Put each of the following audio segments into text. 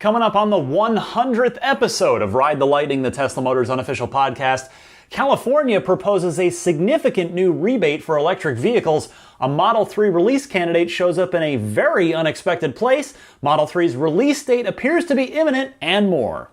Coming up on the 100th episode of Ride the Lightning, the Tesla Motors unofficial podcast, California proposes a significant new rebate for electric vehicles. A Model 3 release candidate shows up in a very unexpected place. Model 3's release date appears to be imminent, and more.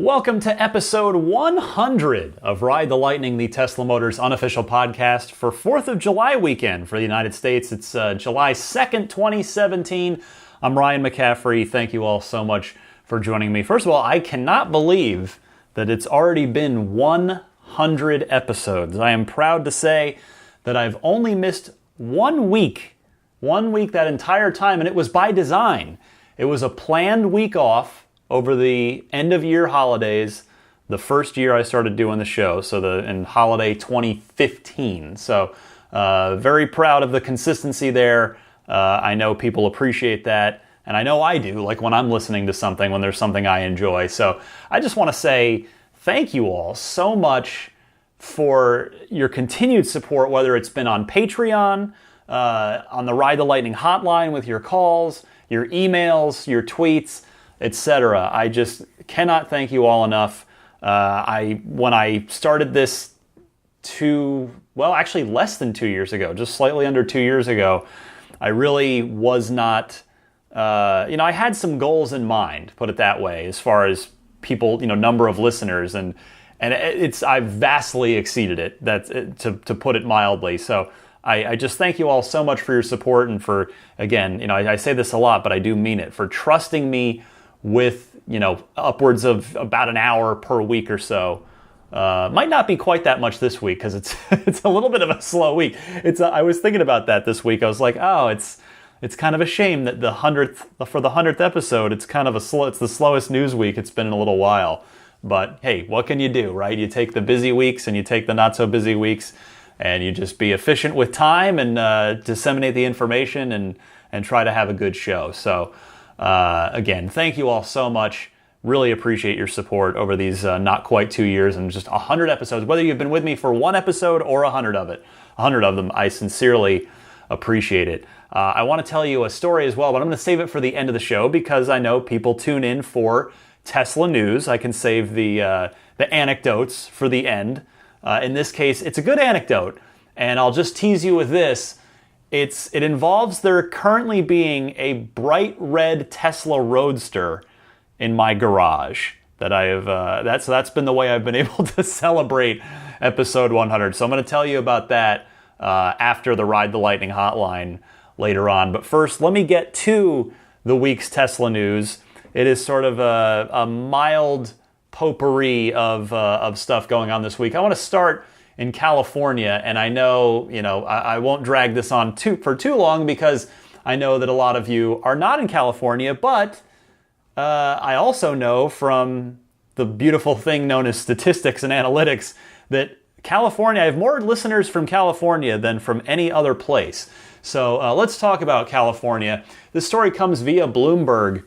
Welcome to episode 100 of Ride the Lightning, the Tesla Motors unofficial podcast for 4th of July weekend for the United States. It's July 2nd, 2017. I'm Ryan McCaffrey. Thank you all so much for joining me. First of all, I cannot believe that it's already been 100 episodes. I am proud to say that I've only missed 1 week that entire time, and it was by design. It was a planned week off over the end of year holidays, the first year I started doing the show, in holiday 2015. So very proud of the consistency there. I know people appreciate that, and I know I do, like when I'm listening to something, when there's something I enjoy. So I just want to say thank you all so much for your continued support, whether it's been on Patreon, on the Ride the Lightning hotline with your calls, your emails, your tweets, etc. I just cannot thank you all enough. When I started this less than 2 years ago, just slightly under 2 years ago, I really was not, I had some goals in mind, put it that way, as far as people, number of listeners, and I've vastly exceeded it, to put it mildly. So I just thank you all so much for your support and for, again, I say this a lot, but I do mean it, for trusting me with, upwards of about an hour per week or so. Might not be quite that much this week because it's a little bit of a slow week. I was thinking about that this week. I was like, it's kind of a shame that for the 100th episode, it's the slowest news week it's been in a little while. But hey, what can you do, right? You take the busy weeks and you take the not so busy weeks, and you just be efficient with time and disseminate the information and try to have a good show. So again, thank you all so much. Really appreciate your support over these not quite 2 years and just 100 episodes. Whether you've been with me for one episode or 100 of them, I sincerely appreciate it. I want to tell you a story as well, but I'm going to save it for the end of the show because I know people tune in for Tesla news. I can save the anecdotes for the end. In this case, it's a good anecdote, and I'll just tease you with this. It involves there currently being a bright red Tesla Roadster in my garage that I have. That's been the way I've been able to celebrate episode 100. So I'm going to tell you about that after the Ride the Lightning hotline later on. But first, let me get to the week's Tesla news. It is sort of a mild potpourri of stuff going on this week. I want to start in California, and I know, I won't drag this on for too long because I know that a lot of you are not in California, but I also know from the beautiful thing known as statistics and analytics that I have more listeners from California than from any other place. So let's talk about California. This story comes via Bloomberg.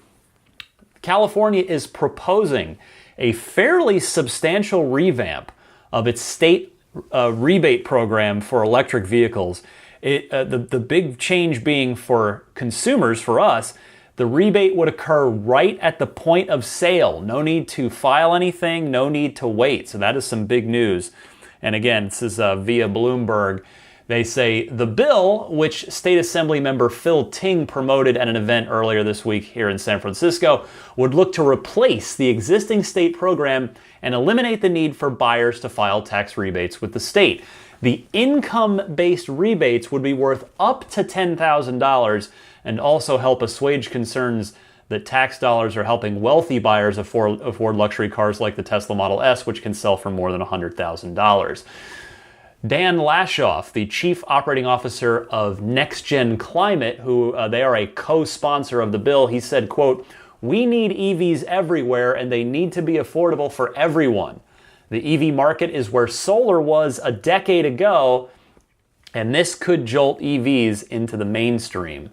California is proposing a fairly substantial revamp of its state rebate program for electric vehicles. The big change being for consumers, for us, the rebate would occur right at the point of sale. No need to file anything, no need to wait. So that is some big news. And again, this is via Bloomberg. They say the bill, which State Assembly member Phil Ting promoted at an event earlier this week here in San Francisco, would look to replace the existing state program and eliminate the need for buyers to file tax rebates with the state. The income-based rebates would be worth up to $10,000 and also help assuage concerns that tax dollars are helping wealthy buyers afford luxury cars like the Tesla Model S, which can sell for more than $100,000. Dan Lashoff, the chief operating officer of Next Gen Climate, who they are a co-sponsor of the bill, he said, quote, "We need EVs everywhere and they need to be affordable for everyone. The EV market is where solar was a decade ago, And this could jolt EVs into the mainstream.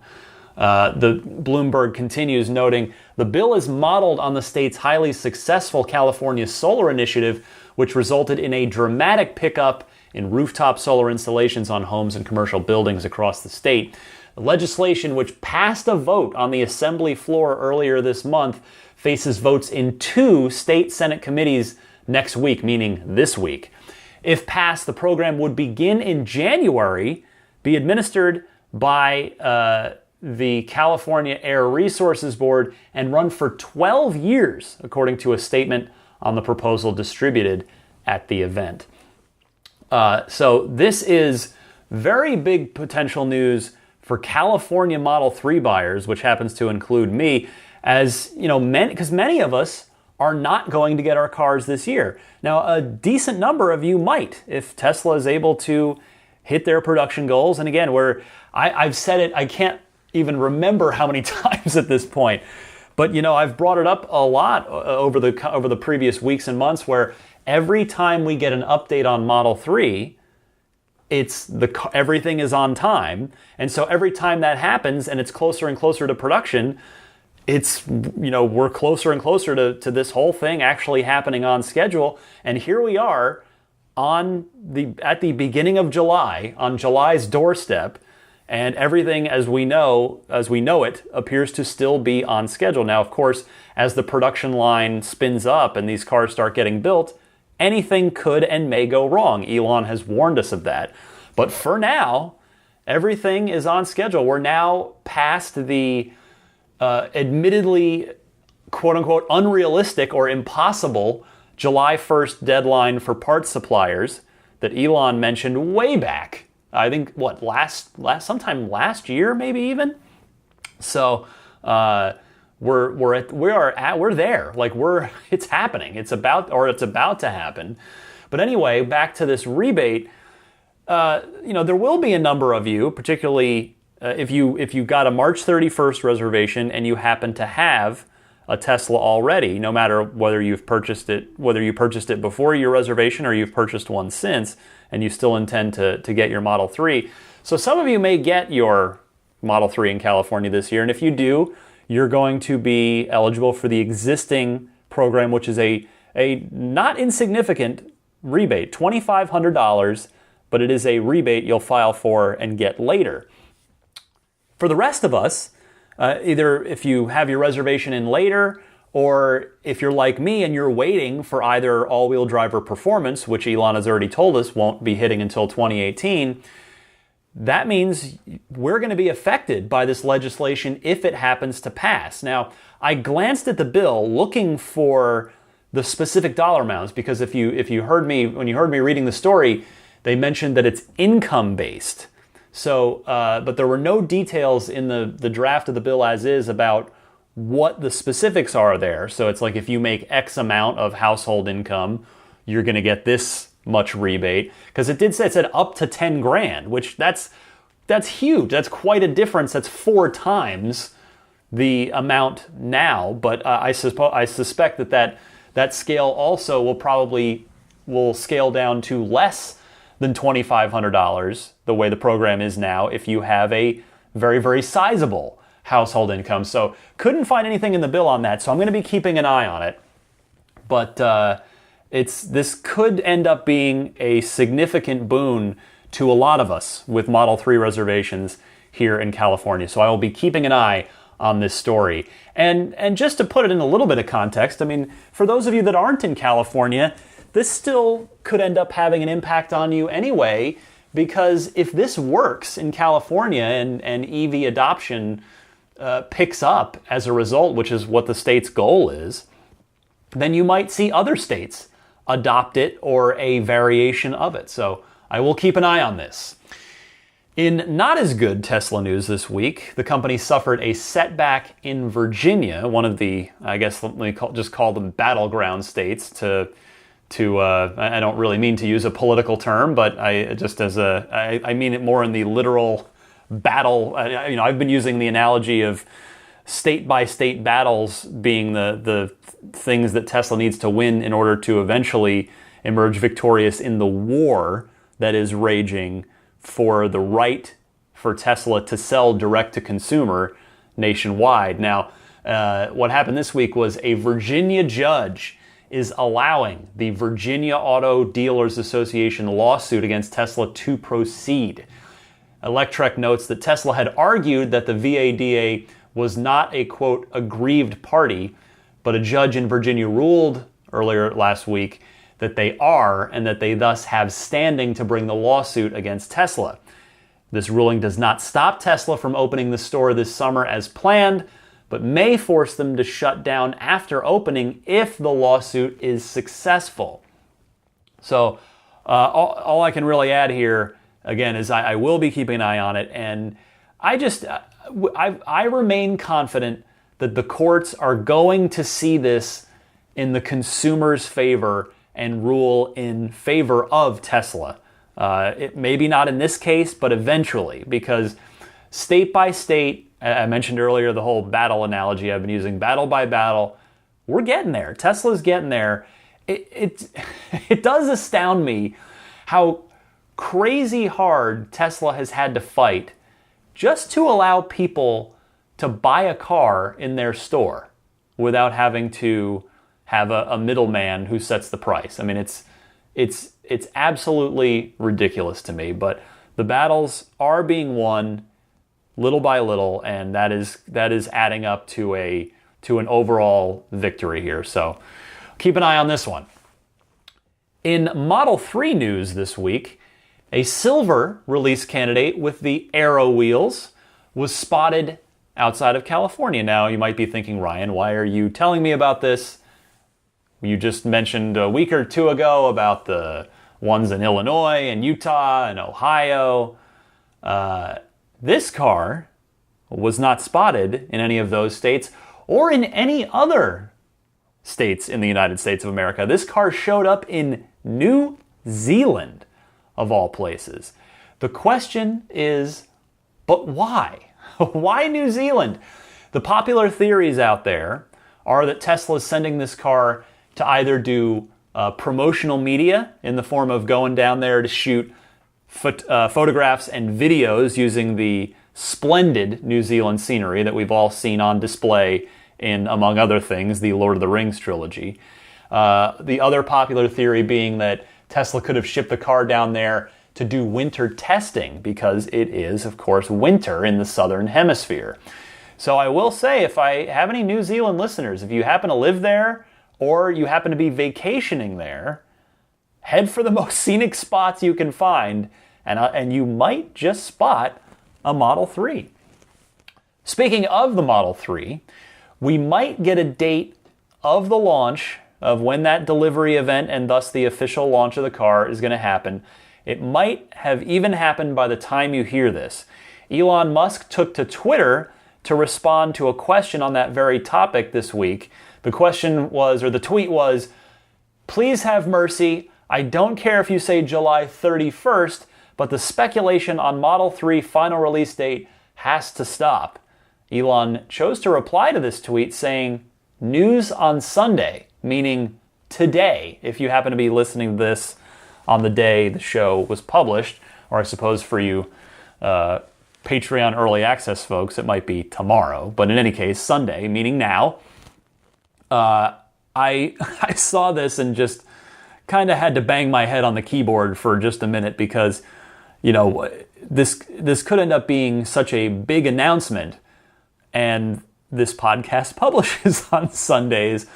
The Bloomberg continues, noting, the bill is modeled on the state's highly successful California solar initiative, which resulted in a dramatic pickup in rooftop solar installations on homes and commercial buildings across the state. The legislation, which passed a vote on the Assembly floor earlier this month, faces votes in 2 state Senate committees next week, meaning this week. If passed, the program would begin in January, be administered by the California Air Resources Board, and run for 12 years, according to a statement on the proposal distributed at the event. So this is very big potential news for California Model 3 buyers, which happens to include me, as you know, because many of us are not going to get our cars this year. Now, a decent number of you might, if Tesla is able to hit their production goals. And again, I've said it, I can't even remember how many times at this point, but you know, I've brought it up a lot over the previous weeks and months, where every time we get an update on Model 3, everything is on time. And so every time that happens and it's closer and closer to production, we're closer and closer to this whole thing actually happening on schedule. And here we are at the beginning of July, on July's doorstep, and everything as we know it appears to still be on schedule. Now, of course, as the production line spins up and these cars start getting built, anything could and may go wrong. Elon has warned us of that. But for now, everything is on schedule. We're now past the admittedly, quote-unquote, unrealistic or impossible July 1st deadline for parts suppliers that Elon mentioned way back. I think, sometime last year, maybe even? So, we're there. It's happening. It's about to happen. But anyway, back to this rebate. There will be a number of you, particularly if you got a March 31st reservation and you happen to have a Tesla already, no matter whether you purchased it before your reservation or you've purchased one since, and you still intend to get your Model 3. So some of you may get your Model 3 in California this year, and if you do, you're going to be eligible for the existing program, which is a not insignificant rebate, $2,500, but it is a rebate you'll file for and get later. For the rest of us, either if you have your reservation in later, or if you're like me and you're waiting for either all-wheel drive or performance, which Elon has already told us won't be hitting until 2018, that means we're going to be affected by this legislation if it happens to pass. Now, I glanced at the bill looking for the specific dollar amounts, because when you heard me reading the story, they mentioned that it's income-based. So, but there were no details in the draft of the bill as is about what the specifics are there. So it's like, if you make X amount of household income, you're going to get this much rebate. Because it said up to 10 grand, which that's huge. That's quite a difference. That's 4 times the amount now. But I suspect that scale also will scale down to less than $2,500, the way the program is now, if you have a very, very sizable household income. So couldn't find anything in the bill on that, so I'm going to be keeping an eye on it. But this could end up being a significant boon to a lot of us with Model 3 reservations here in California. So I will be keeping an eye on this story. And just to put it in a little bit of context, I mean, for those of you that aren't in California, this still could end up having an impact on you anyway, because if this works in California and EV adoption picks up as a result, which is what the state's goal is, then you might see other states adopt it or a variation of it. So I will keep an eye on this. In not as good Tesla news this week, the company suffered a setback in Virginia, one of the, I guess, just call them battleground states to I don't really mean to use a political term, but I mean it more in the literal battle. I've been using the analogy of state-by-state battles being the things that Tesla needs to win in order to eventually emerge victorious in the war that is raging for the right for Tesla to sell direct to consumer nationwide. Now, what happened this week was a Virginia judge is allowing the Virginia Auto Dealers Association lawsuit against Tesla to proceed. Electrek notes that Tesla had argued that the VADA was not a, quote, aggrieved party, but a judge in Virginia ruled earlier last week that they are, and that they thus have standing to bring the lawsuit against Tesla. This ruling does not stop Tesla from opening the store this summer as planned, but may force them to shut down after opening if the lawsuit is successful. So all I can really add here, again, is I will be keeping an eye on it, and I remain confident that the courts are going to see this in the consumer's favor and rule in favor of Tesla. It maybe not in this case, but eventually, because state by state, I mentioned earlier the whole battle analogy I've been using, battle by battle, we're getting there. Tesla's getting there. It does astound me how crazy hard Tesla has had to fight just to allow people to buy a car in their store without having to have a middleman who sets the price. I mean, it's absolutely ridiculous to me, but the battles are being won little by little, and that is adding up to an overall victory here. So keep an eye on this one. In Model 3 news this week, a silver release candidate with the Aero wheels was spotted outside of California. Now, you might be thinking, Ryan, why are you telling me about this? You just mentioned a week or two ago about the ones in Illinois and Utah and Ohio. This car was not spotted in any of those states or in any other states in the United States of America. This car showed up in New Zealand, of all places. The question is, but why? Why New Zealand? The popular theories out there are that Tesla is sending this car to either do promotional media in the form of going down there to shoot photographs and videos using the splendid New Zealand scenery that we've all seen on display in, among other things, the Lord of the Rings trilogy. The other popular theory being that Tesla could have shipped the car down there to do winter testing because it is, of course, winter in the southern hemisphere. So I will say, if I have any New Zealand listeners, if you happen to live there or you happen to be vacationing there, head for the most scenic spots you can find, and you might just spot a Model 3. Speaking of the Model 3, we might get a date of the launch of when that delivery event and thus the official launch of the car is going to happen. It might have even happened by the time you hear this. Elon Musk took to Twitter to respond to a question on that very topic this week. The question was, or the tweet was, "Please have mercy. I don't care if you say July 31st, but the speculation on Model 3 final release date has to stop." Elon chose to reply to this tweet saying, "News on Sunday," meaning today, if you happen to be listening to this on the day the show was published, or I suppose for you Patreon early access folks, it might be tomorrow, but in any case, Sunday, meaning now. I saw this and just kind of had to bang my head on the keyboard for just a minute because, you know, this could end up being such a big announcement, and this podcast publishes on Sundays,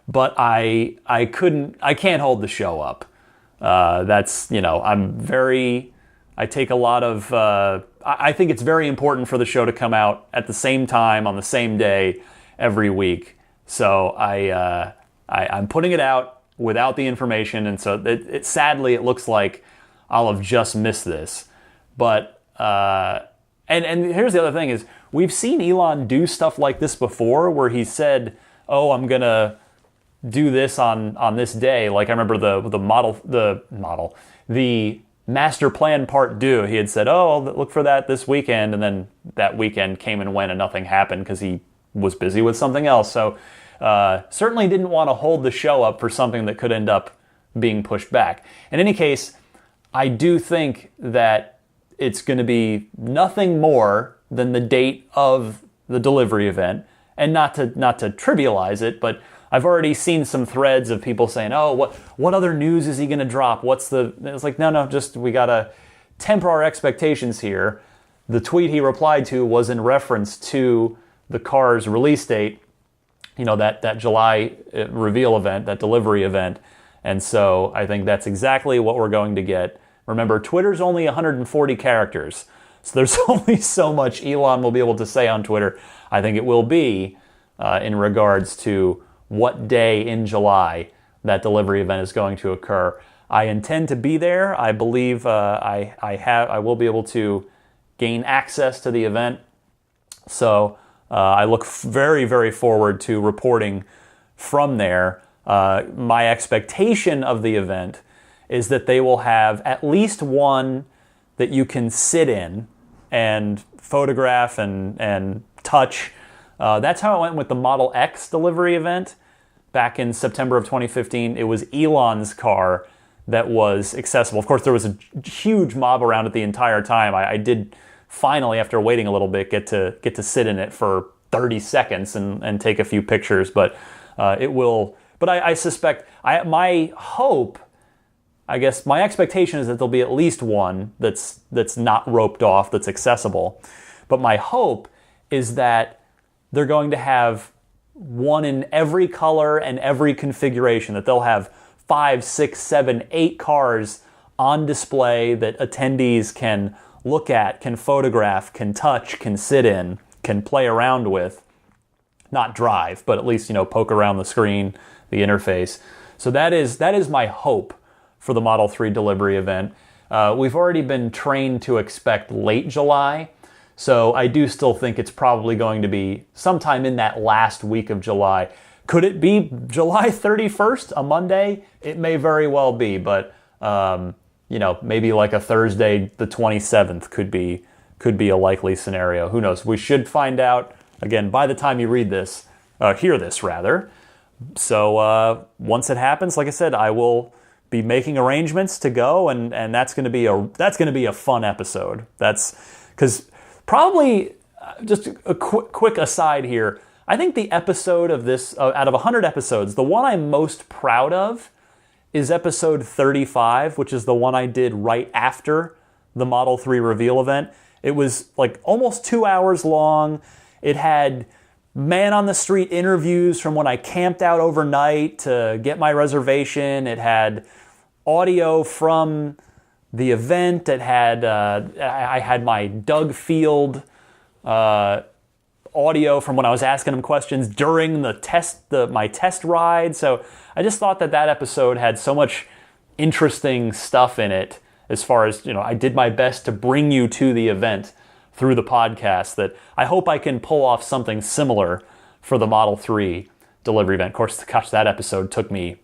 but I can't hold the show up. That's, you know, I take a lot of, I think it's very important for the show to come out at the same time on the same day every week. So I'm putting it out without the information, and so sadly it looks like I'll have just missed this. But and here's the other thing is, we've seen Elon do stuff like this before, where he said, "Oh, I'm gonna do this on this day." Like I remember the master plan part 2. He had said, "Oh, I'll look for that this weekend," and then that weekend came and went and nothing happened because he was busy with something else. So certainly didn't want to hold the show up for something that could end up being pushed back. In any case, I do think that it's going to be nothing more than the date of the delivery event. And not to trivialize it, but I've already seen some threads of people saying, "Oh, what other news is he going to drop? It's like, no, just we got to temper our expectations here." The tweet he replied to was in reference to the car's release date, that July reveal event, that delivery event. And so I think that's exactly what we're going to get. Remember, Twitter's only 140 characters, so there's only so much Elon will be able to say on Twitter. I think it will be in regards to what day in July that delivery event is going to occur. I intend to be there. I believe I will be able to gain access to the event. So I look very, very forward to reporting from there. My expectation of the event is that they will have at least one that you can sit in and photograph and touch. That's how it went with the Model X delivery event back in September of 2015. It was Elon's car that was accessible. Of course, there was a huge mob around it the entire time. I did finally, after waiting a little bit, get to sit in it for 30 seconds and take a few pictures. But it will. But I suspect my hope. I guess my expectation is that there'll be at least one that's not roped off, that's accessible. But my hope is that they're going to have one in every color and every configuration, that they'll have 5, 6, 7, 8 cars on display that attendees can look at, can photograph, can touch, can sit in, can play around with. Not drive, but at least, poke around the screen, the interface. So that is my hope for the Model 3 delivery event. We've already been trained to expect late July, so I do still think it's probably going to be sometime in that last week of July. Could it be July 31st, a Monday? It may very well be, but maybe like a Thursday, the 27th could be a likely scenario. Who knows? We should find out, again, by the time you hear this rather. So once it happens, like I said, I will be making arrangements to go, and that's going to be a fun episode. That's because probably just a quick aside here. I think the episode of this out of 100 episodes, the one I'm most proud of is episode 35, which is the one I did right after the Model 3 reveal event. It was like almost 2 hours long. It had man on the street interviews from when I camped out overnight to get my reservation. It had audio from the event. It had I had my Doug Field audio from when I was asking him questions during my test ride. So I just thought that episode had so much interesting stuff in it, as far as, I did my best to bring you to the event through the podcast, that I hope I can pull off something similar for the Model 3 delivery event. Of course, gosh, that episode took like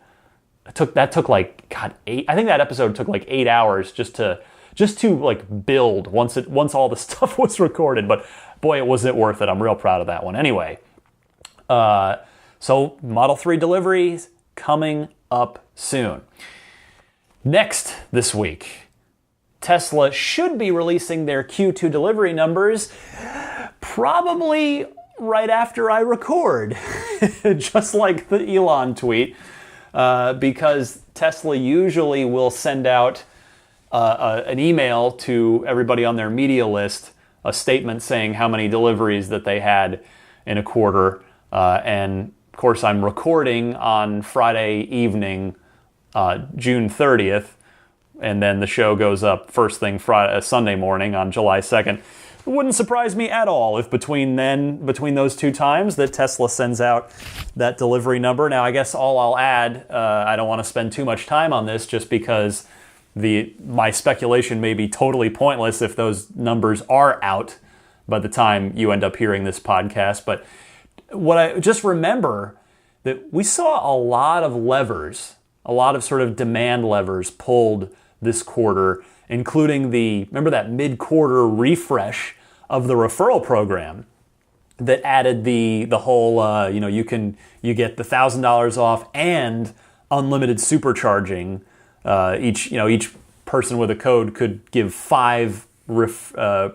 8. I think that episode took like 8 hours just to like build once all the stuff was recorded. But boy, wasn't it worth it. I'm real proud of that one. Anyway, so Model 3 deliveries coming up soon. Next this week, Tesla should be releasing their Q2 delivery numbers probably right after I record, just like the Elon tweet, because Tesla usually will send out an email to everybody on their media list, a statement saying how many deliveries that they had in a quarter. And of course, I'm recording on Friday evening, June 30th, and then the show goes up first thing Sunday morning on July 2nd. It wouldn't surprise me at all if between those two times that Tesla sends out that delivery number. Now, I guess all I'll add, I don't want to spend too much time on this just because my speculation may be totally pointless if those numbers are out by the time you end up hearing this podcast. But what I just remember that we saw a lot of levers, a lot of sort of demand levers pulled this quarter, including remember that mid-quarter refresh of the referral program that added the whole, you get the $1,000 off and unlimited supercharging. Each person with a code could give 5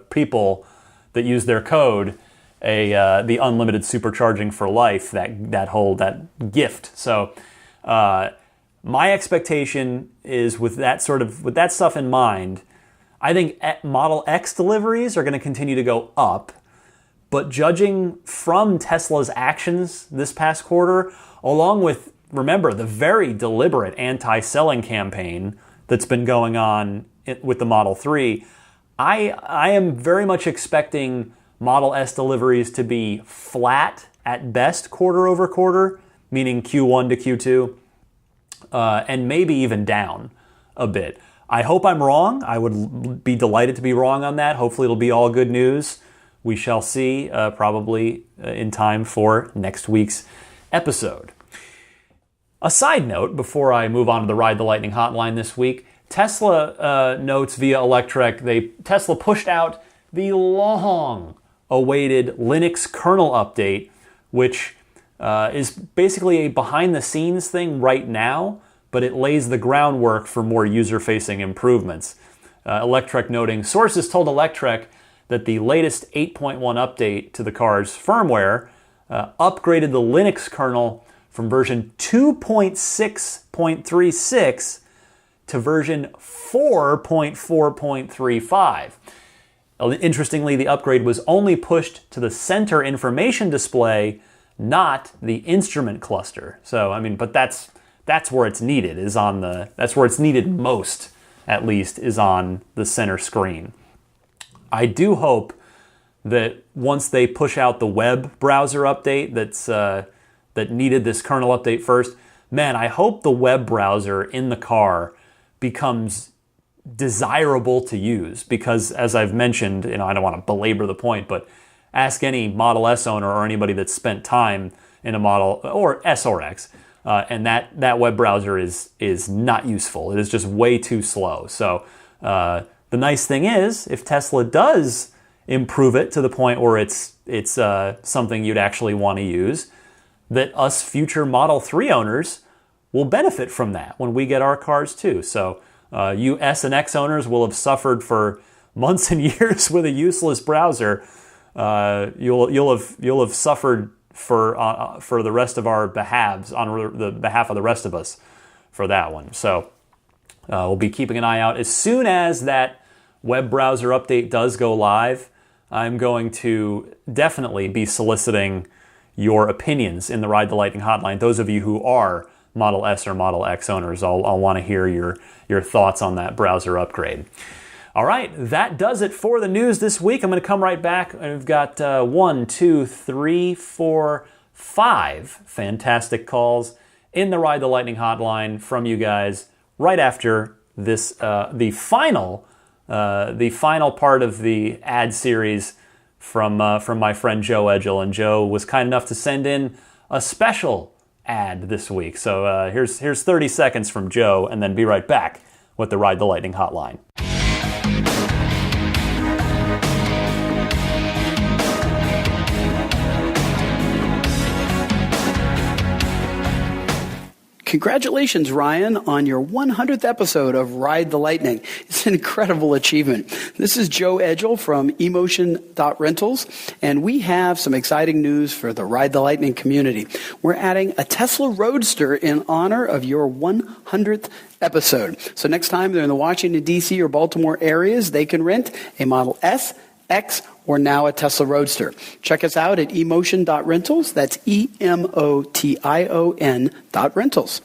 people that use their code the unlimited supercharging for life, that gift. So my expectation is with that stuff in mind, I think Model X deliveries are going to continue to go up. But judging from Tesla's actions this past quarter, along with, remember, the very deliberate anti-selling campaign that's been going on with the Model 3, I am very much expecting Model S deliveries to be flat at best quarter over quarter, meaning Q1 to Q2, and maybe even down a bit. I hope I'm wrong. I would be delighted to be wrong on that. Hopefully it'll be all good news. We shall see, probably in time for next week's episode. A side note, before I move on to the Ride the Lightning hotline this week, Tesla notes via Electrek, Tesla pushed out the long-awaited Linux kernel update, which is basically a behind-the-scenes thing right now, but it lays the groundwork for more user-facing improvements. Electrek noting, sources told Electrek that the latest 8.1 update to the car's firmware upgraded the Linux kernel from version 2.6.36 to version 4.4.35. Interestingly, the upgrade was only pushed to the center information display, not the instrument cluster. So, but that's where it's needed, that's where it's needed most, at least, is on the center screen. I do hope that once they push out the web browser update that needed this kernel update first, I hope the web browser in the car becomes desirable to use, because as I've mentioned, I don't want to belabor the point, but ask any Model S owner or anybody that's spent time in a Model or S or X, and that web browser is not useful. It is just way too slow. So the nice thing is, if Tesla does improve it to the point where it's something you'd actually want to use, that us future Model 3 owners will benefit from that when we get our cars too. So you S and X owners will have suffered for months and years with a useless browser. You'll have suffered for the rest of our behalves, on the behalf of the rest of us, for that one. So we'll be keeping an eye out. As soon as that web browser update does go live, I'm going to definitely be soliciting your opinions in the Ride the Lightning hotline. Those of you who are Model S or Model X owners, I'll want to hear your thoughts on that browser upgrade. All right, that does it for the news this week. I'm going to come right back. We've got 5 fantastic calls in the Ride the Lightning hotline from you guys right after this, the final part of the ad series from my friend Joe Edgel. And Joe was kind enough to send in a special ad this week. So here's 30 seconds from Joe, and then be right back with the Ride the Lightning hotline. Congratulations, Ryan, on your 100th episode of Ride the Lightning. It's an incredible achievement. This is Joe Edgel from emotion.rentals, and we have some exciting news for the Ride the Lightning community. We're adding a Tesla Roadster in honor of your 100th episode. So next time they're in the Washington, D.C. or Baltimore areas, they can rent a Model S, X, or now a Tesla Roadster. Check us out at emotion.rentals. That's EMOTION.rentals.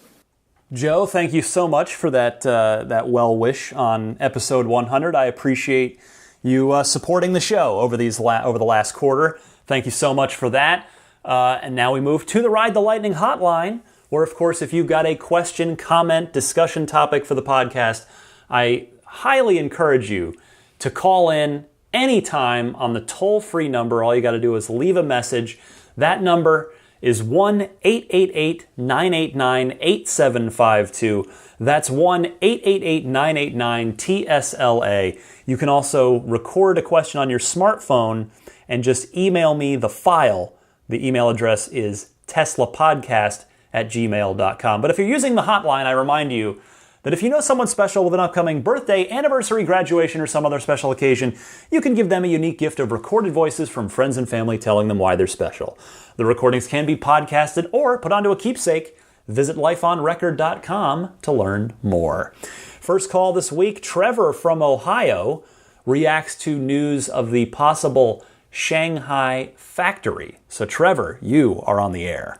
Joe, thank you so much for that well wish on episode 100. I appreciate you supporting the show over the last quarter. Thank you so much for that. And now we move to the Ride the Lightning hotline, where, of course, if you've got a question, comment, discussion topic for the podcast, I highly encourage you to call in anytime on the toll-free number. All you got to do is leave a message. That number is 1-888-989-8752. That's 1-888-989-TSLA. You can also record a question on your smartphone and just email me the file. The email address is teslapodcast@gmail.com. But if you're using the hotline, I remind you that if you know someone special with an upcoming birthday, anniversary, graduation, or some other special occasion, you can give them a unique gift of recorded voices from friends and family telling them why they're special. The recordings can be podcasted or put onto a keepsake. Visit lifeonrecord.com to learn more. First call this week, Trevor from Ohio reacts to news of the possible Shanghai factory. So Trevor, you are on the air.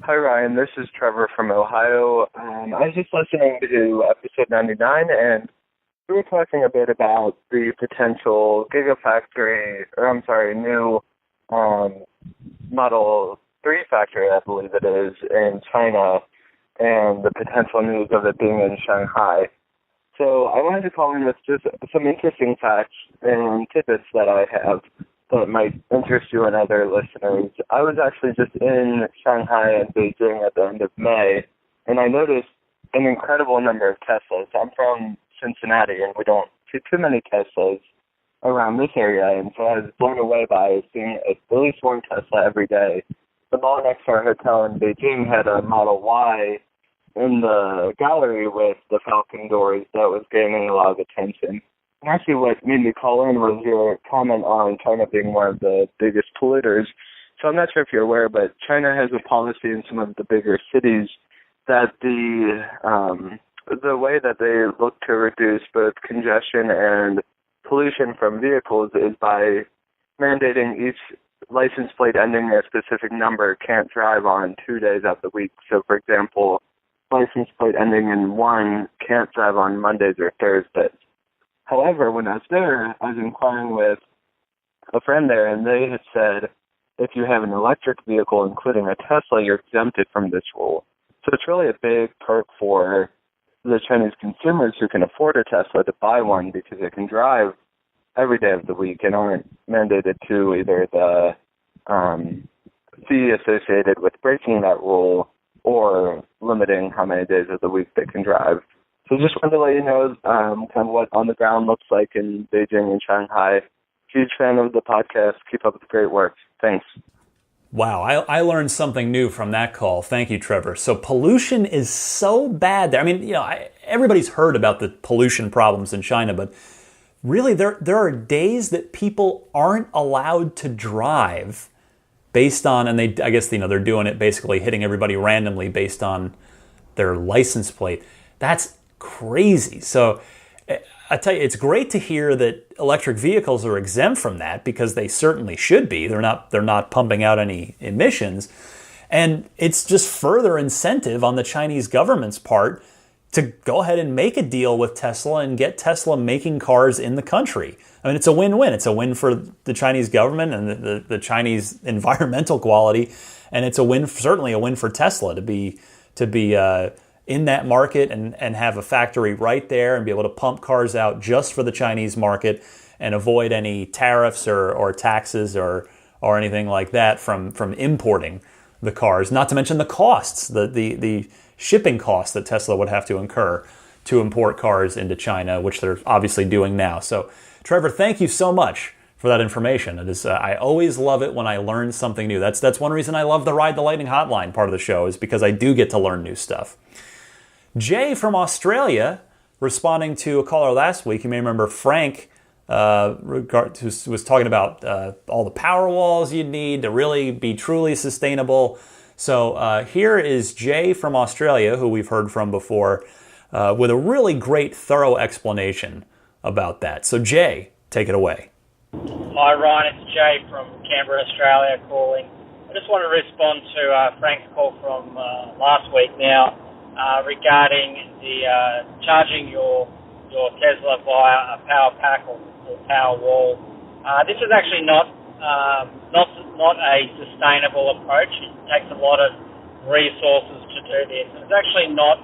Hi, Ryan. This is Trevor from Ohio. I was just listening to episode 99, and we were talking a bit about the potential new Model 3 factory, I believe it is, in China, and the potential news of it being in Shanghai. So I wanted to call in with just some interesting facts and tidbits that I have that might interest you and other listeners. I was actually just in Shanghai and Beijing at the end of May, and I noticed an incredible number of Teslas. I'm from Cincinnati, and we don't see too many Teslas around this area, and so I was blown away by seeing at least one Tesla every day. The mall next to our hotel in Beijing had a Model Y in the gallery with the Falcon doors that was gaining a lot of attention. Actually, what made me call in was your comment on China being one of the biggest polluters. So I'm not sure if you're aware, but China has a policy in some of the bigger cities that the way that they look to reduce both congestion and pollution from vehicles is by mandating each license plate ending a specific number can't drive on 2 days of the week. So, for example, license plate ending in 1 can't drive on Mondays or Thursdays. However, when I was there, I was inquiring with a friend there, and they had said if you have an electric vehicle, including a Tesla, you're exempted from this rule. So it's really a big perk for the Chinese consumers who can afford a Tesla to buy one because they can drive every day of the week and aren't mandated to either the fee associated with breaking that rule or limiting how many days of the week they can drive. So just wanted to let you know kind of what on the ground looks like in Beijing and Shanghai. Huge fan of the podcast. Keep up with the great work. Thanks. Wow, I learned something new from that call. Thank you, Trevor. So pollution is so bad there. I mean, everybody's heard about the pollution problems in China, but really there are days that people aren't allowed to drive based on, and I guess they're doing it basically hitting everybody randomly based on their license plate. That's crazy. So I tell you, it's great to hear that electric vehicles are exempt from that because they certainly should be. They're not pumping out any emissions. And it's just further incentive on the Chinese government's part to go ahead and make a deal with Tesla and get Tesla making cars in the country. I mean, it's a win-win. It's a win for the Chinese government and the Chinese environmental quality, and it's certainly a win for Tesla to be in that market and have a factory right there and be able to pump cars out just for the Chinese market and avoid any tariffs or taxes or anything like that from importing the cars. Not to mention the costs, the shipping costs that Tesla would have to incur to import cars into China, which they're obviously doing now. So, Trevor, thank you so much for that information. It is I always love it when I learn something new. That's one reason I love the Ride the Lightning hotline part of the show, is because I do get to learn new stuff. Jay from Australia, responding to a caller last week, you may remember Frank, who was talking about all the power walls you'd need to really be truly sustainable. So here is Jay from Australia, who we've heard from before, with a really great, thorough explanation about that. So Jay, take it away. Hi Ryan, it's Jay from Canberra, Australia calling. I just want to respond to Frank's call from last week now regarding the charging your Tesla via a power pack or power wall. This is actually not a sustainable approach. It takes a lot of resources to do this. It's actually not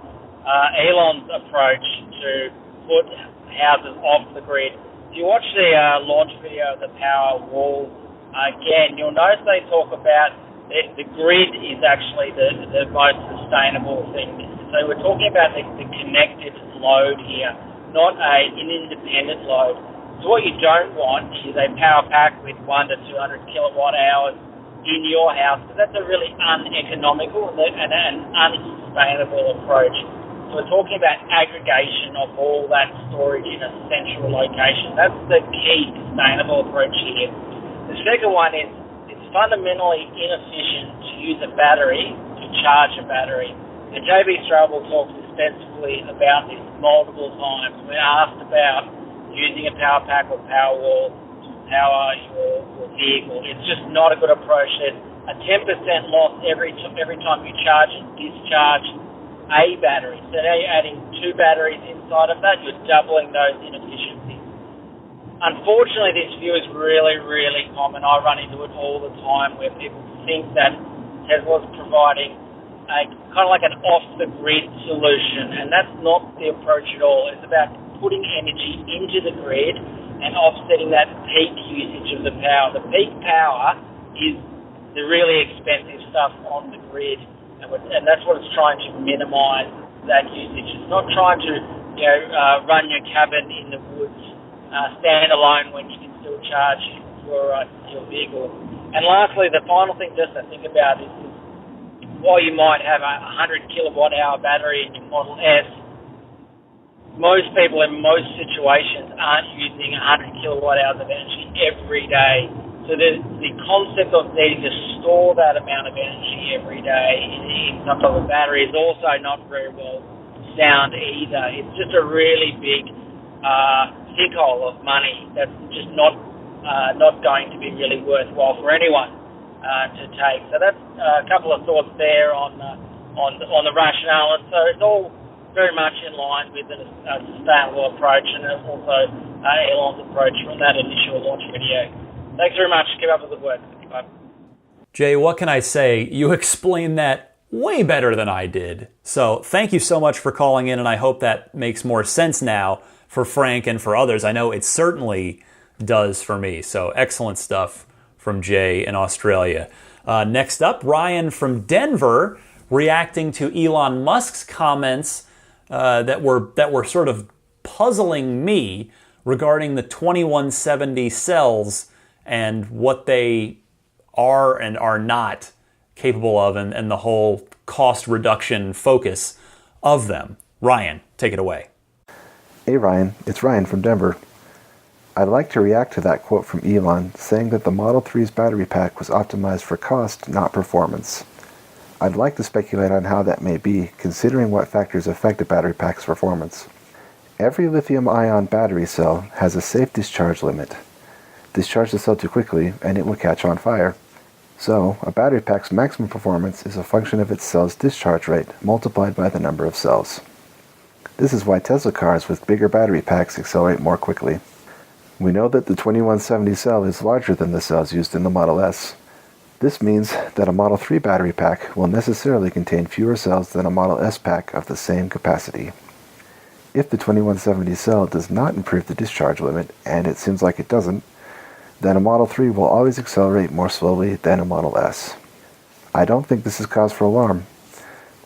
Elon's approach to put houses off the grid. If you watch the launch video of the power wall, again, you'll notice they talk about the grid is actually the most sustainable thing. So we're talking about the connected load here, not an independent load. So what you don't want is a power pack with 1 to 200 kilowatt hours in your house, because that's a really uneconomical and an unsustainable approach. So we're talking about aggregation of all that storage in a central location. That's the key sustainable approach here. The second one is it's fundamentally inefficient to use a battery to charge a battery. And JB Strobel talks extensively about this multiple times. We're asked about using a power pack or power wall to power your vehicle. It's just not a good approach. There's a 10% loss every time you charge and discharge a battery. So now you're adding two batteries inside of that, you're doubling those inefficiencies. Unfortunately, this view is really, really common. I run into it all the time where people think that Tesla's providing a kind of like an off-the-grid solution, and that's not the approach at all. It's about putting energy into the grid and offsetting that peak usage of the power. The peak power is the really expensive stuff on the grid, and that's what it's trying to minimise that usage. It's not trying to run your cabin in the woods stand alone when you can still charge your vehicle. And lastly, the final thing just to think about is while you might have a 100 kilowatt hour battery in your Model S, most people in most situations aren't using 100 kilowatt hours of energy every day. So the concept of needing to store that amount of energy every day in some type of battery is also not very well sound either. It's just a really big sinkhole of money that's just not going to be really worthwhile for anyone to take. So that's a couple of thoughts there on the rationale. And so it's all very much in line with a sustainable approach, and also Elon's approach from that initial launch video. Thanks very much. Keep up with the work. Bye. Jay, what can I say? You explained that way better than I did. So thank you so much for calling in, and I hope that makes more sense now for Frank and for others. I know it certainly does for me. So excellent stuff from Jay in Australia. Next up, Ryan from Denver, reacting to Elon Musk's comments that were sort of puzzling me regarding the 2170 cells and what they are and are not capable of, and the whole cost reduction focus of them. Ryan, take it away. Hey Ryan, it's Ryan from Denver. I'd like to react to that quote from Elon saying that the Model 3's battery pack was optimized for cost, not performance. I'd like to speculate on how that may be, considering what factors affect a battery pack's performance. Every lithium-ion battery cell has a safe discharge limit. Discharge the cell too quickly and it will catch on fire. So, a battery pack's maximum performance is a function of its cell's discharge rate multiplied by the number of cells. This is why Tesla cars with bigger battery packs accelerate more quickly. We know that the 2170 cell is larger than the cells used in the Model S. This means that a Model 3 battery pack will necessarily contain fewer cells than a Model S pack of the same capacity. If the 2170 cell does not improve the discharge limit, and it seems like it doesn't, then a Model 3 will always accelerate more slowly than a Model S. I don't think this is cause for alarm.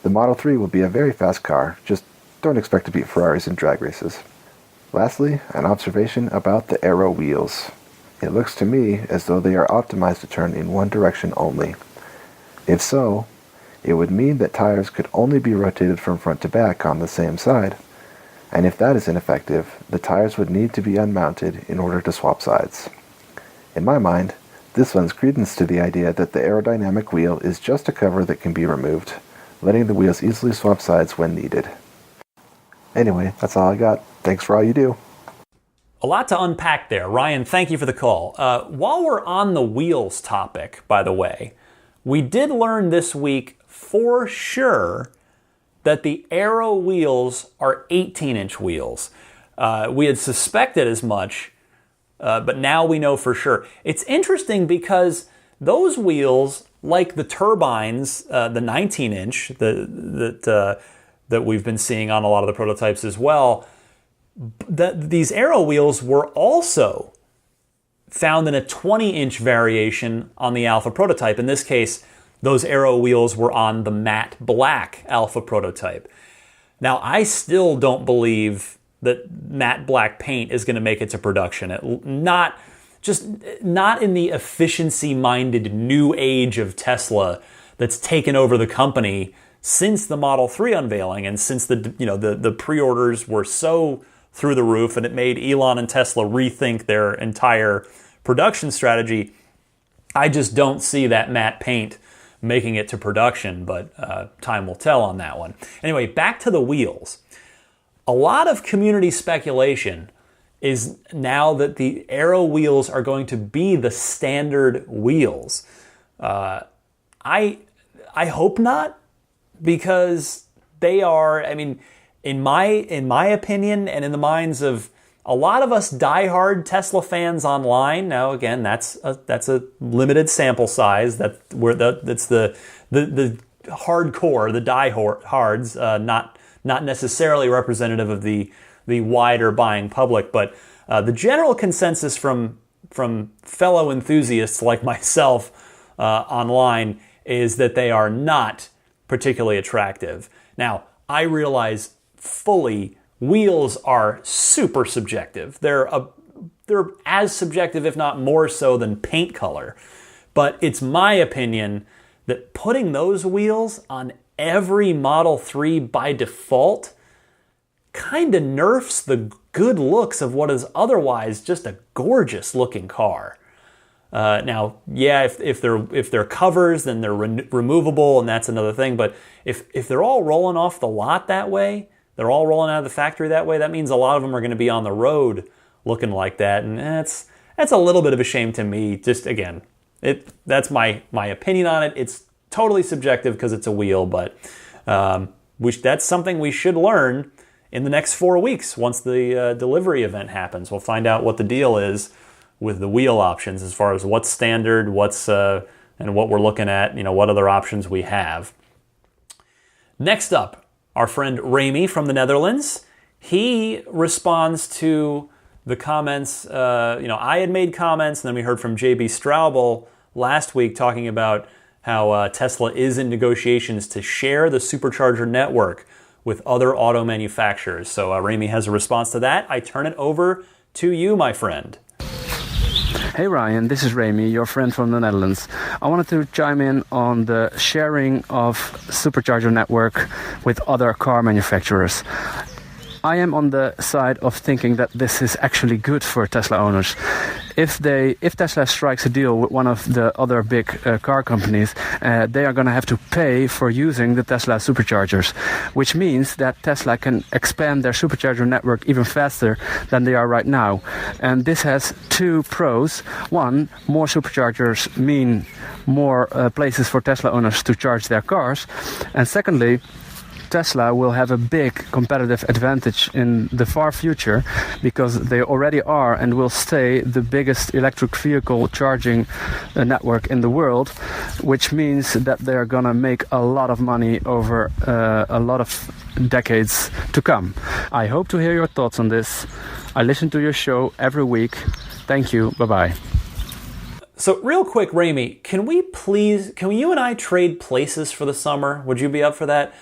The Model 3 will be a very fast car, just don't expect to beat Ferraris in drag races. Lastly, an observation about the aero wheels. It looks to me as though they are optimized to turn in one direction only. If so, it would mean that tires could only be rotated from front to back on the same side. And if that is ineffective, the tires would need to be unmounted in order to swap sides. In my mind, this lends credence to the idea that the aerodynamic wheel is just a cover that can be removed, letting the wheels easily swap sides when needed. Anyway, that's all I got. Thanks for all you do. A lot to unpack there. Ryan, thank you for the call. While we're on the wheels topic, by the way, we did learn this week for sure that the Aero wheels are 18-inch wheels. We had suspected as much, but now we know for sure. It's interesting because those wheels, like the turbines, the 19-inch that we've been seeing on a lot of the prototypes as well, these Aero wheels were also found in a 20-inch variation on the Alpha prototype. In this case, those Aero wheels were on the matte black Alpha prototype. Now, I still don't believe that matte black paint is going to make it to production. Not in the efficiency-minded new age of Tesla that's taken over the company since the Model 3 unveiling, and since the pre-orders were so through the roof, and it made Elon and Tesla rethink their entire production strategy. I just don't see that matte paint making it to production, but time will tell on that one. Anyway, back to the wheels. A lot of community speculation is now that the Aero wheels are going to be the standard wheels. I hope not, because they are, I mean, in my opinion, and in the minds of a lot of us diehard Tesla fans online. Now, again, that's a limited sample size. That's the hardcore, the diehards, not necessarily representative of the wider buying public. But the general consensus from fellow enthusiasts like myself online is that they are not particularly attractive. Now, I realize fully wheels are super subjective. They're as subjective, if not more so, than paint color. But it's my opinion that putting those wheels on every Model 3 by default kind of nerfs the good looks of what is otherwise just a gorgeous looking car. Now, yeah, if they're covers, then they're removable, and that's another thing. But if they're all rolling off the lot that way, they're all rolling out of the factory that way, that means a lot of them are going to be on the road looking like that, and that's a little bit of a shame to me. Just again, that's my opinion on it. It's totally subjective because it's a wheel, but that's something we should learn in the next 4 weeks once the delivery event happens. We'll find out what the deal is with the wheel options as far as what's standard, and what we're looking at, what other options we have. Next up, our friend Ramy from the Netherlands. He responds to the comments. I had made comments, and then we heard from JB Straubel last week talking about how Tesla is in negotiations to share the supercharger network with other auto manufacturers. So Ramy has a response to that. I turn it over to you, my friend. Hey Ryan, this is Ramy, your friend from the Netherlands. I wanted to chime in on the sharing of supercharger network with other car manufacturers. I am on the side of thinking that this is actually good for Tesla owners. If Tesla strikes a deal with one of the other big car companies, they are going to have to pay for using the Tesla superchargers, which means that Tesla can expand their supercharger network even faster than they are right now. And this has two pros. One, more superchargers mean more places for Tesla owners to charge their cars. And secondly, Tesla will have a big competitive advantage in the far future because they already are and will stay the biggest electric vehicle charging network in the world, which means that they're going to make a lot of money over a lot of decades to come. I hope to hear your thoughts on this. I listen to your show every week. Thank you. Bye-bye. So real quick, Ramy, can you and I trade places for the summer? Would you be up for that?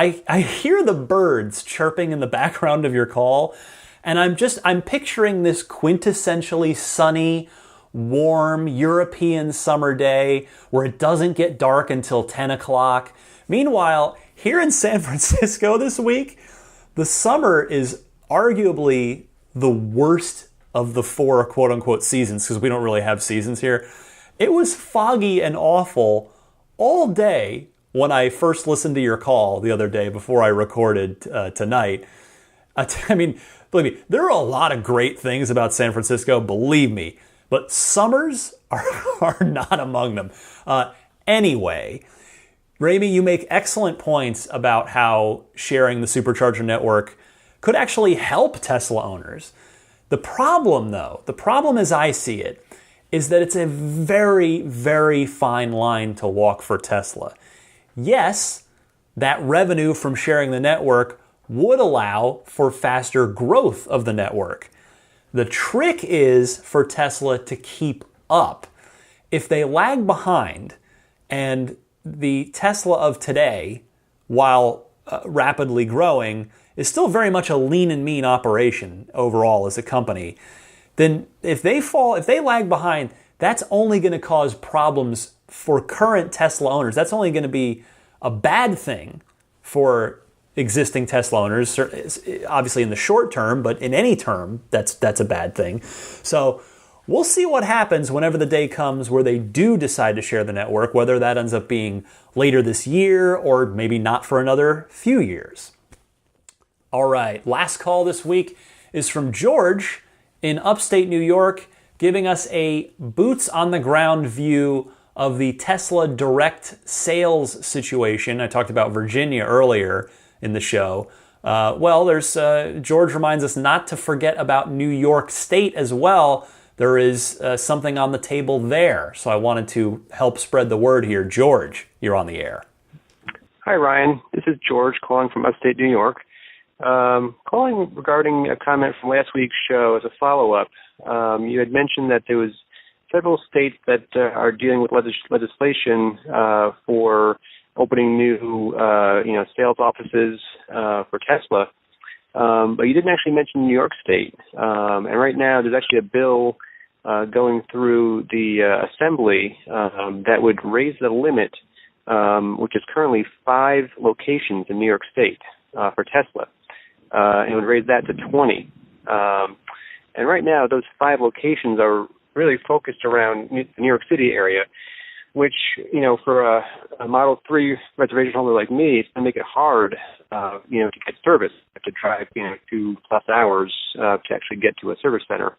I hear the birds chirping in the background of your call, and I'm picturing this quintessentially sunny, warm European summer day where it doesn't get dark until 10 o'clock. Meanwhile, here in San Francisco this week, the summer is arguably the worst of the 4 quote-unquote seasons, because we don't really have seasons here. It was foggy and awful all day when I first listened to your call the other day before I recorded tonight. I mean, believe me, there are a lot of great things about San Francisco, believe me, but summers are not among them. Anyway, Ramy, you make excellent points about how sharing the supercharger network could actually help Tesla owners. The problem as I see it, is that it's a very, very fine line to walk for Tesla. Yes, that revenue from sharing the network would allow for faster growth of the network. The trick is for Tesla to keep up. If they lag behind, and the Tesla of today, while rapidly growing, is still very much a lean and mean operation overall as a company, then if they lag behind, that's only going to cause problems for current Tesla owners. That's only going to be a bad thing for existing Tesla owners, obviously in the short term, but in any term, that's a bad thing. So we'll see what happens whenever the day comes where they do decide to share the network, whether that ends up being later this year or maybe not for another few years. All right, last call this week is from George in upstate New York, giving us a boots-on-the-ground view of the Tesla direct sales situation. I talked about Virginia earlier in the show. George reminds us not to forget about New York State as well. There is something on the table there. So I wanted to help spread the word here. George, you're on the air. Hi, Ryan. This is George calling from upstate New York. Calling regarding a comment from last week's show as a follow-up. You had mentioned that there was several states that are dealing with legislation for opening new, sales offices for Tesla, but you didn't actually mention New York State. And right now, there's actually a bill going through the Assembly that would raise the limit, which is currently 5 locations in New York State for Tesla, and it would raise that to 20. And right now, those 5 locations are really focused around the New York City area, which, for a Model 3 reservation holder like me, it's going to make it hard, to get service. I have to drive, 2+ hours to actually get to a service center.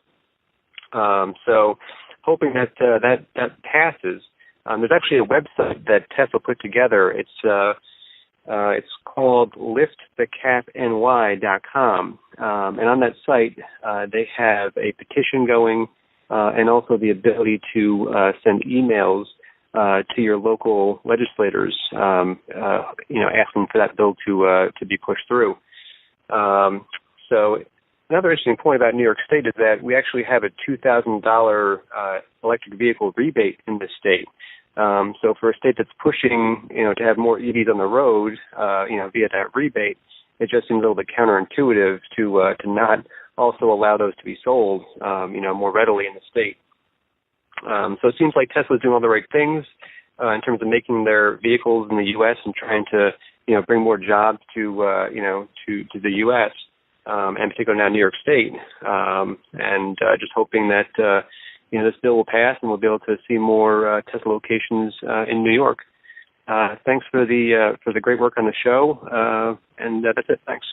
So hoping that that passes. There's actually a website that Tesla put together. It's called liftthecapny.com. And on that site, they have a petition going and also the ability to send emails to your local legislators, asking for that bill to be pushed through. So another interesting point about New York State is that we actually have a $2,000 electric vehicle rebate in this state. So for a state that's pushing, to have more EVs on the road, via that rebate, it just seems a little bit counterintuitive to not also allow those to be sold, more readily in the state. So it seems like Tesla's doing all the right things in terms of making their vehicles in the U.S. and trying to, bring more jobs to the U.S. And particularly now New York State. And just hoping that this bill will pass and we'll be able to see more Tesla locations in New York. Thanks for the great work on the show. And that's it. Thanks.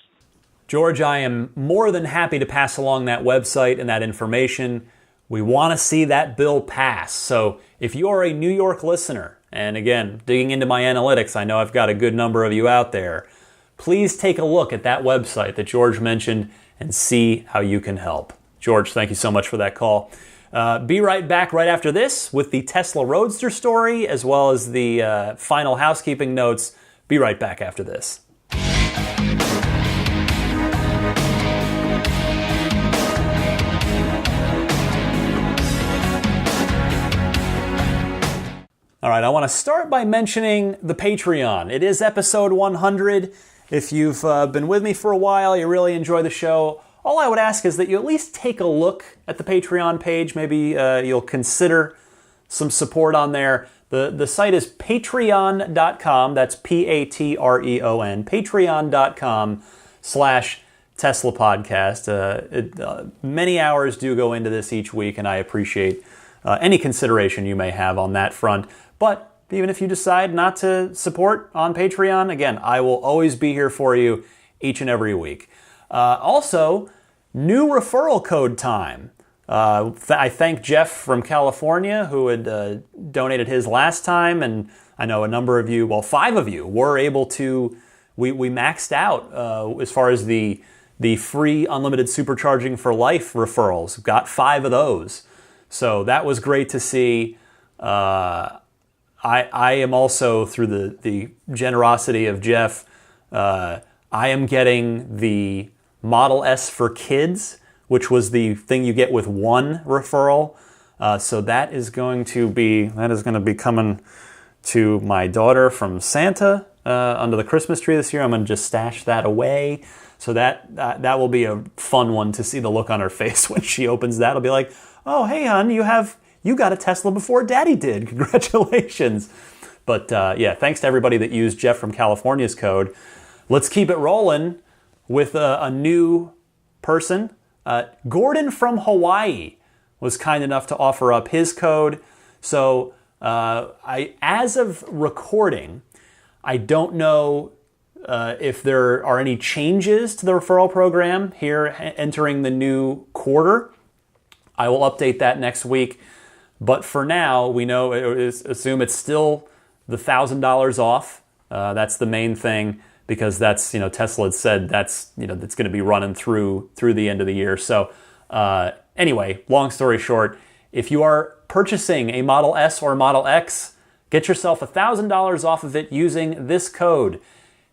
George, I am more than happy to pass along that website and that information. We want to see that bill pass. So if you are a New York listener, and again, digging into my analytics, I know I've got a good number of you out there, please take a look at that website that George mentioned and see how you can help. George, thank you so much for that call. Be right back right after this with the Tesla Roadster story as well as the final housekeeping notes. Be right back after this. All right, I want to start by mentioning the Patreon. It is episode 100. If you've been with me for a while, you really enjoy the show, all I would ask is that you at least take a look at the Patreon page. Maybe you'll consider some support on there. The site is patreon.com. That's Patreon. Patreon.com/Tesla Podcast. Many hours do go into this each week, and I appreciate any consideration you may have on that front. But even if you decide not to support on Patreon, again, I will always be here for you each and every week. Also, new referral code time. I thank Jeff from California who had donated his last time, and I know a number of you, 5 of you, were able to, we maxed out as far as the free unlimited supercharging for life referrals. Got 5 of those. So that was great to see. I am also, through the generosity of Jeff, I am getting the Model S for kids, which was the thing you get with 1 referral. So that is going to be coming to my daughter from Santa under the Christmas tree this year. I'm going to just stash that away. So that will be a fun one to see the look on her face when she opens that. It'll be like, oh, hey, hon, you got a Tesla before Daddy did. Congratulations. But yeah, thanks to everybody that used Jeff from California's code. Let's keep it rolling with a new person. Gordon from Hawaii was kind enough to offer up his code. So as of recording, I don't know if there are any changes to the referral program here entering the new quarter. I will update that next week. But for now, we know, assume it's still the $1,000 off. That's the main thing, because that's, Tesla had said that's going to be running through the end of the year. So anyway, long story short, if you are purchasing a Model S or Model X, get yourself $1,000 off of it using this code.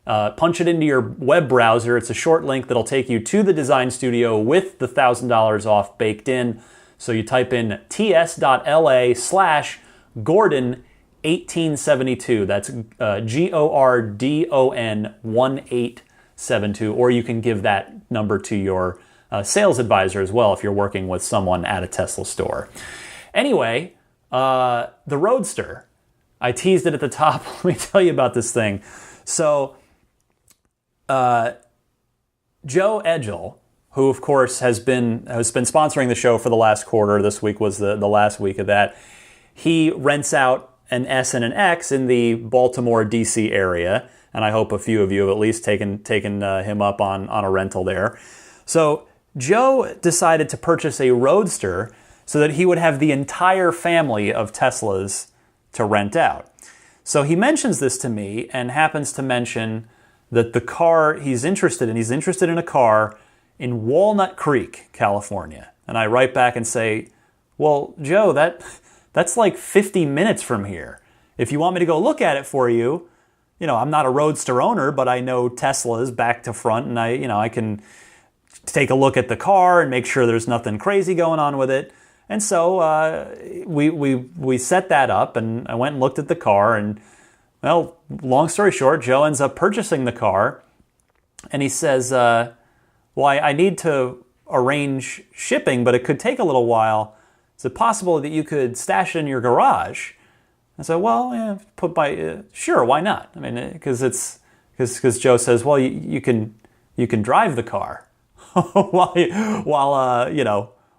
Punch it into your web browser. It's a short link that'll take you to the design studio with the $1,000 off baked in. So you type in ts.la/Gordon1872. That's GORDON 1872. Or you can give that number to your sales advisor as well if you're working with someone at a Tesla store. Anyway, the Roadster. I teased it at the top. Let me tell you about this thing. So, Joe Edgel, who of course has been sponsoring the show for the last quarter. This week was the last week of that. He rents out an S and an X in the Baltimore, D.C. area, and I hope a few of you have at least taken him up on a rental there. So Joe decided to purchase a Roadster so that he would have the entire family of Teslas to rent out. So he mentions this to me and happens to mention that the car he's interested in a car in Walnut Creek, California. And I write back and say, well, Joe, that's like 50 minutes from here. If you want me to go look at it for you, I'm not a Roadster owner, but I know Teslas back to front, and I can take a look at the car and make sure there's nothing crazy going on with it. And so we set that up, and I went and looked at the car, and well, long story short, Joe ends up purchasing the car, and he says, well, I need to arrange shipping, but it could take a little while. Is it possible that you could stash it in your garage? I said, well, yeah, sure, why not? I mean, because Joe says, well, you can drive the car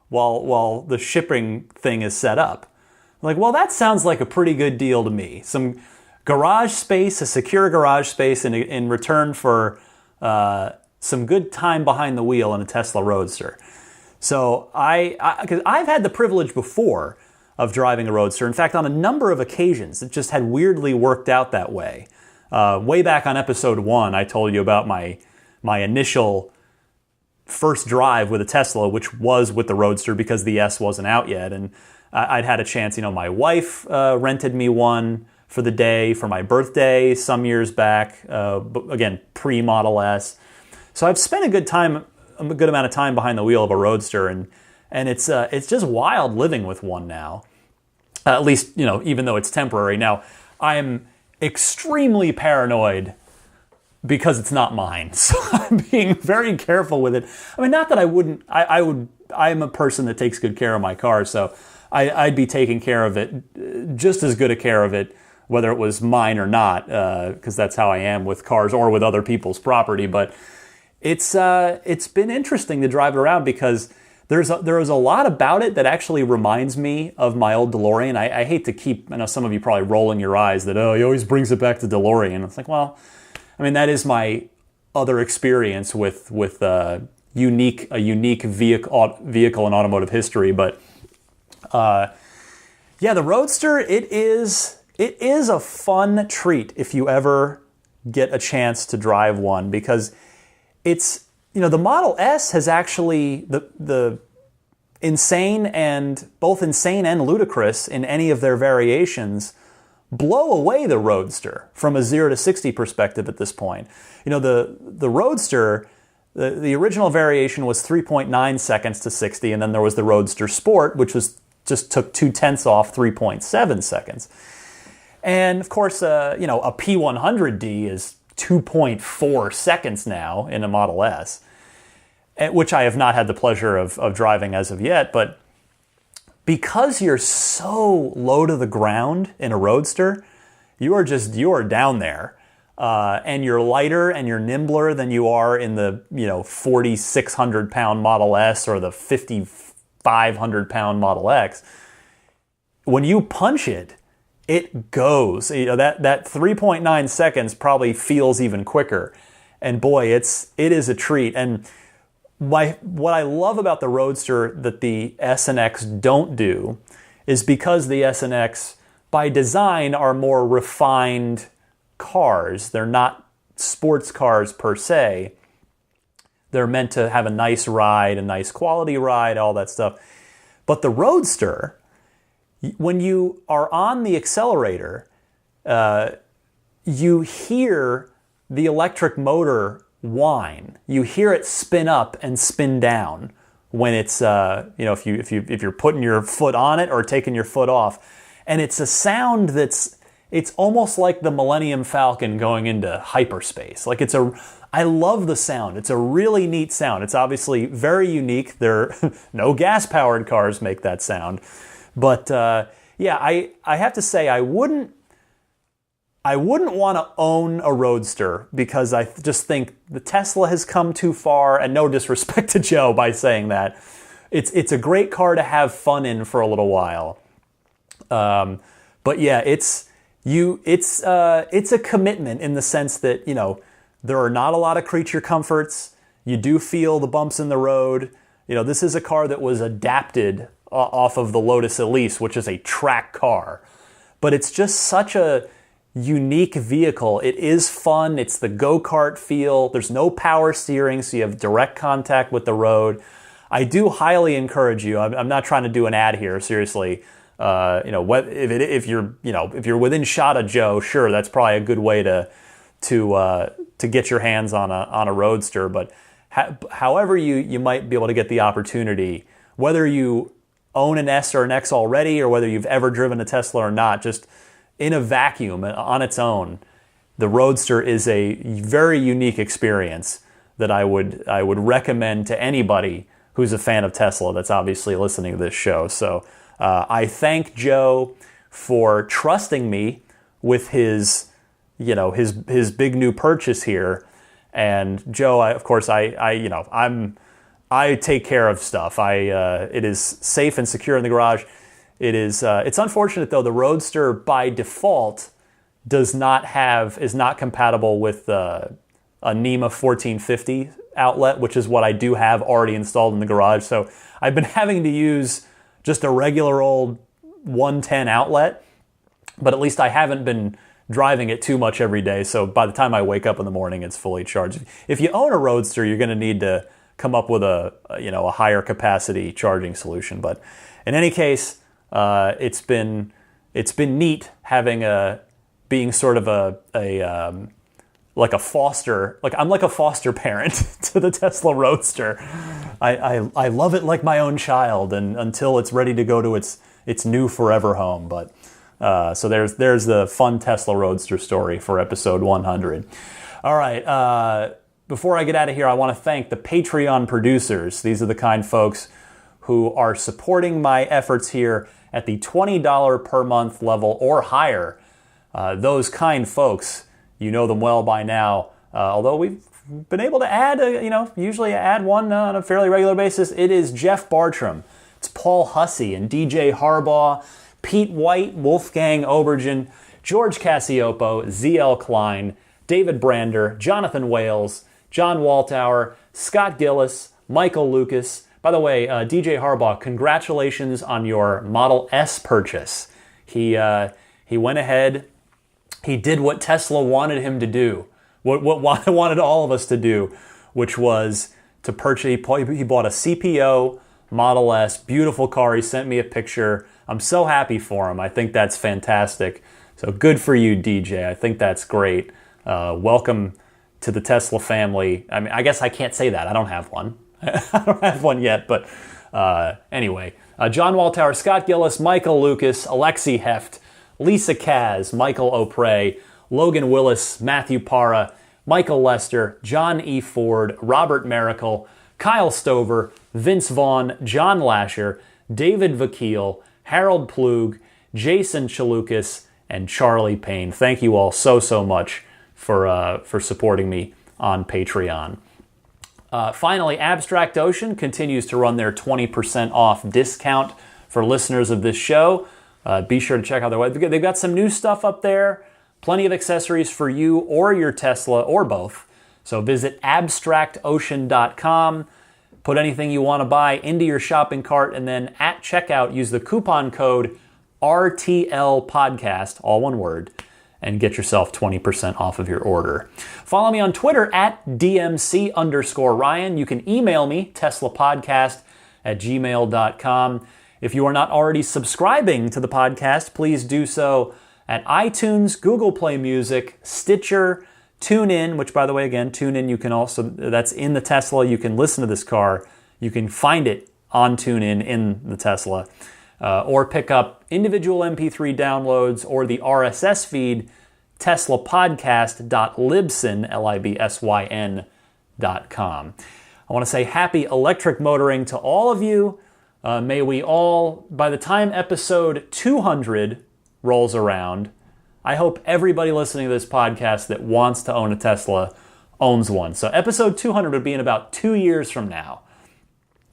while the shipping thing is set up. I'm like, well, that sounds like a pretty good deal to me. Some garage space, a secure garage space in return for some good time behind the wheel in a Tesla Roadster. So because I've had the privilege before of driving a Roadster. In fact, on a number of occasions, it just had weirdly worked out that way. Way back on episode 1, I told you about my initial first drive with a Tesla, which was with the Roadster because the S wasn't out yet. And I'd had a chance, my wife rented me one for the day for my birthday some years back, again, pre-Model S. So I've spent a good amount of time behind the wheel of a Roadster, and it's just wild living with one now. At least, even though it's temporary. Now, I'm extremely paranoid because it's not mine. So I'm being very careful with it. I mean, not that I wouldn't, I'm a person that takes good care of my car, so I'd be taking care of it, just as good a care of it, whether it was mine or not, because that's how I am with cars or with other people's property. But it's been interesting to drive it around because there is a lot about it that actually reminds me of my old DeLorean. I hate to keep, I know some of you probably rolling your eyes that, he always brings it back to DeLorean. It's like, well, I mean, that is my other experience with a unique vehicle in automotive history. But the Roadster, it is a fun treat if you ever get a chance to drive one, because it's, the Model S has actually the insane and ludicrous in any of their variations blow away the Roadster from a 0 to 60 perspective at this point. The Roadster, the original variation was 3.9 seconds to 60, and then there was the Roadster Sport, which was just took 0.2 off 3.7 seconds. And of course, a P100D is 2.4 seconds now in a Model S, which I have not had the pleasure of driving as of yet. But because you're so low to the ground in a Roadster, you are down there. And you're lighter and you're nimbler than you are in the 4,600 pound Model S or the 5,500 pound Model X. When you punch it, it goes. That 3.9 seconds probably feels even quicker. And boy, it is a treat. And what I love about the Roadster that the S and X don't do is because the S and X by design are more refined cars. They're not sports cars per se. They're meant to have a nice ride, a nice quality ride, all that stuff. But the Roadster, when you are on the accelerator, you hear the electric motor whine. You hear it spin up and spin down when it's if you're putting your foot on it or taking your foot off, and it's a sound it's almost like the Millennium Falcon going into hyperspace. I love the sound. It's a really neat sound. It's obviously very unique. No gas-powered cars make that sound. But I have to say I wouldn't want to own a Roadster because I just think the Tesla has come too far, and no disrespect to Joe by saying that. It's a great car to have fun in for a little while. But yeah, it's a commitment in the sense that, there are not a lot of creature comforts. You do feel the bumps in the road. This is a car that was adapted off of the Lotus Elise, which is a track car. But it's just such a unique vehicle. It is fun. It's the go-kart feel. There's no power steering, so you have direct contact with the road. I do highly encourage you. I'm not trying to do an ad here, seriously. If you're within shot of Joe, sure, that's probably a good way to get your hands on a Roadster. But however you might be able to get the opportunity, whether you own an S or an X already, or whether you've ever driven a Tesla or not, just in a vacuum on its own, the Roadster is a very unique experience that I would recommend to anybody who's a fan of Tesla that's obviously listening to this show. So I thank Joe for trusting me with his big new purchase here. And Joe, I take care of stuff. It is safe and secure in the garage. It's unfortunate though, the Roadster by default is not compatible with a NEMA 1450 outlet, which is what I do have already installed in the garage. So I've been having to use just a regular old 110 outlet, but at least I haven't been driving it too much every day. So by the time I wake up in the morning, it's fully charged. If you own a Roadster, you're going to need to come up with a higher capacity charging solution. But in any case, it's been neat having being sort of I'm like a foster parent to the Tesla Roadster. I love it like my own child, and until it's ready to go to its new forever home. But so there's the fun Tesla Roadster story for episode 100. All right. Before I get out of here, I want to thank the Patreon producers. These are the kind folks who are supporting my efforts here at the $20 per month level or higher. Those kind folks, you know them well by now. Although we've been able to add, usually add one on a fairly regular basis. It is Jeff Bartram, it's Paul Hussey and DJ Harbaugh, Pete White, Wolfgang Obergen, George Cassiopo, ZL Klein, David Brander, Jonathan Wales, John Waltauer, Scott Gillis, Michael Lucas. By the way, DJ Harbaugh, congratulations on your Model S purchase. He went ahead, he did what Tesla wanted him to do, what wanted all of us to do, which was to purchase. He bought a CPO Model S, beautiful car. He sent me a picture. I'm so happy for him. I think that's fantastic. So good for you, DJ. I think that's great. Welcome to the Tesla family. I mean, I guess I can't say that. I don't have one. I don't have one yet, but anyway. John Waltauer, Scott Gillis, Michael Lucas, Alexi Heft, Lisa Kaz, Michael O'Prey, Logan Willis, Matthew Parra, Michael Lester, John E. Ford, Robert Miracle, Kyle Stover, Vince Vaughn, John Lasher, David Vakil, Harold Plug, Jason Chalukas, and Charlie Payne. Thank you all so much for supporting me on Patreon. Finally, Abstract Ocean continues to run their 20% off discount for listeners of this show. Be sure to check out their website. They've got some new stuff up there, plenty of accessories for you or your Tesla or both. So visit abstractocean.com, put anything you want to buy into your shopping cart, and then at checkout, use the coupon code RTL Podcast, all one word, and get yourself 20% off of your order. Follow me on Twitter at DMC_Ryan. You can email me, teslapodcast@gmail.com. If you are not already subscribing to the podcast, please do so at iTunes, Google Play Music, Stitcher, TuneIn, which, by the way, again, TuneIn, you can also, that's in the Tesla. You can listen to this car. You can find it on TuneIn in the Tesla. Or pick up individual MP3 downloads or the RSS feed, teslapodcast.libsyn.com. I want to say happy electric motoring to all of you. May we all, by the time episode 200 rolls around, I hope everybody listening to this podcast that wants to own a Tesla owns one. So episode 200 would be in about 2 years from now.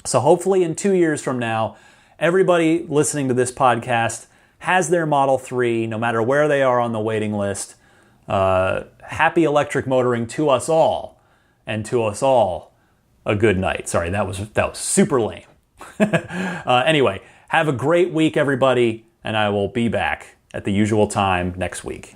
So hopefully in 2 years from now, everybody listening to this podcast has their Model 3, no matter where they are on the waiting list. Happy electric motoring to us all, and to us all, a good night. Sorry, that was super lame. Anyway, have a great week, everybody, and I will be back at the usual time next week.